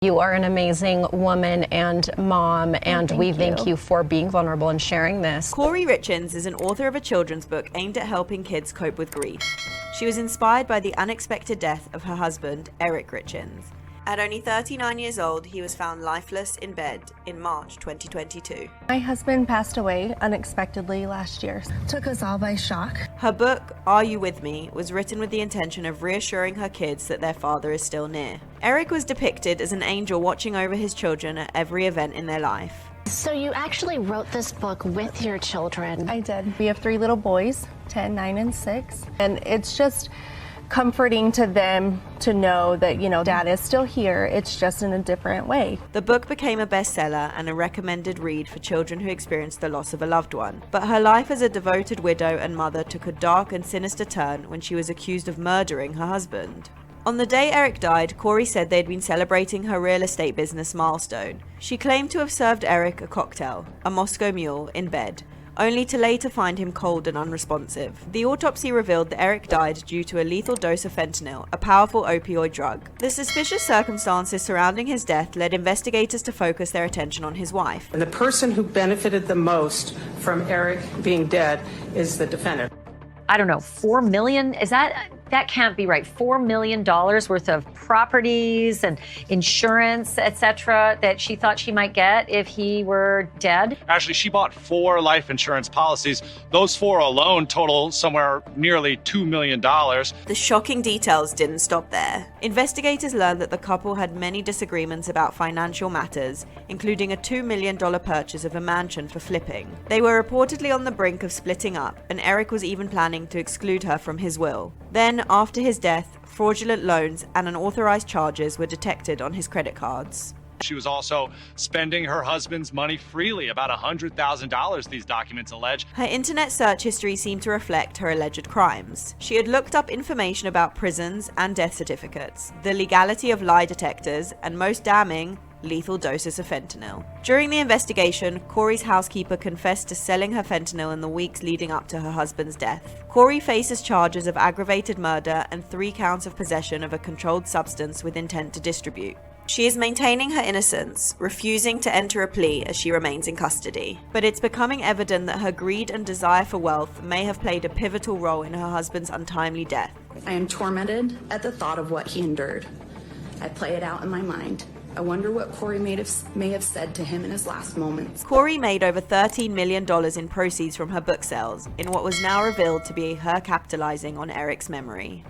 You are an amazing woman and mom, and we thank you for being vulnerable and sharing this. Kouri Richins is an author of a children's book aimed at helping kids cope with grief. She was inspired by the unexpected death of her husband, Kouri Richins. At only 39 years old, he was found lifeless in bed in March 2022. My husband passed away unexpectedly last year. Took us all by shock. Her book, Are You With Me?, was written with the intention of reassuring her kids that their father is still near. Eric was depicted as an angel watching over his children at every event in their life. So you actually wrote this book with your children? I did. We have 3 little boys, 10, 9, and 6. And it's just comforting to them to know that, Dad is still here. It's just in a different way. The book became a bestseller and a recommended read for children who experienced the loss of a loved one. But her life as a devoted widow and mother took a dark and sinister turn when she was accused of murdering her husband. On the day Eric died, Kouri said they'd been celebrating her real estate business milestone. She claimed to have served Eric a cocktail, a Moscow Mule, in bed, only to later find him cold and unresponsive. The autopsy revealed that Eric died due to a lethal dose of fentanyl, a powerful opioid drug. The suspicious circumstances surrounding his death led investigators to focus their attention on his wife. And the person who benefited the most from Eric being dead is the defendant. I don't know, $4 million? That can't be right. $4 million worth of properties and insurance, etc., that she thought she might get if he were dead. Actually, she bought 4 life insurance policies. Those 4 alone total somewhere nearly $2 million. The shocking details didn't stop there. Investigators learned that the couple had many disagreements about financial matters, including a $2 million purchase of a mansion for flipping. They were reportedly on the brink of splitting up, and Eric was even planning to exclude her from his will. Then, after his death, fraudulent loans and unauthorized charges were detected on his credit cards. She was also spending her husband's money freely, about $100,000, these documents allege. Her internet search history seemed to reflect her alleged crimes. She had looked up information about prisons and death certificates, the legality of lie detectors, and most damning, lethal doses of fentanyl. During the investigation, Kouri's housekeeper confessed to selling her fentanyl in the weeks leading up to her husband's death. Kouri faces charges of aggravated murder and 3 counts of possession of a controlled substance with intent to distribute. She is maintaining her innocence, refusing to enter a plea as she remains in custody. But it's becoming evident that her greed and desire for wealth may have played a pivotal role in her husband's untimely death. I am tormented at the thought of what he endured. I play it out in my mind. I wonder what Kouri may have said to him in his last moments. Kouri made over $13 million in proceeds from her book sales, in what was now revealed to be her capitalizing on Eric's memory.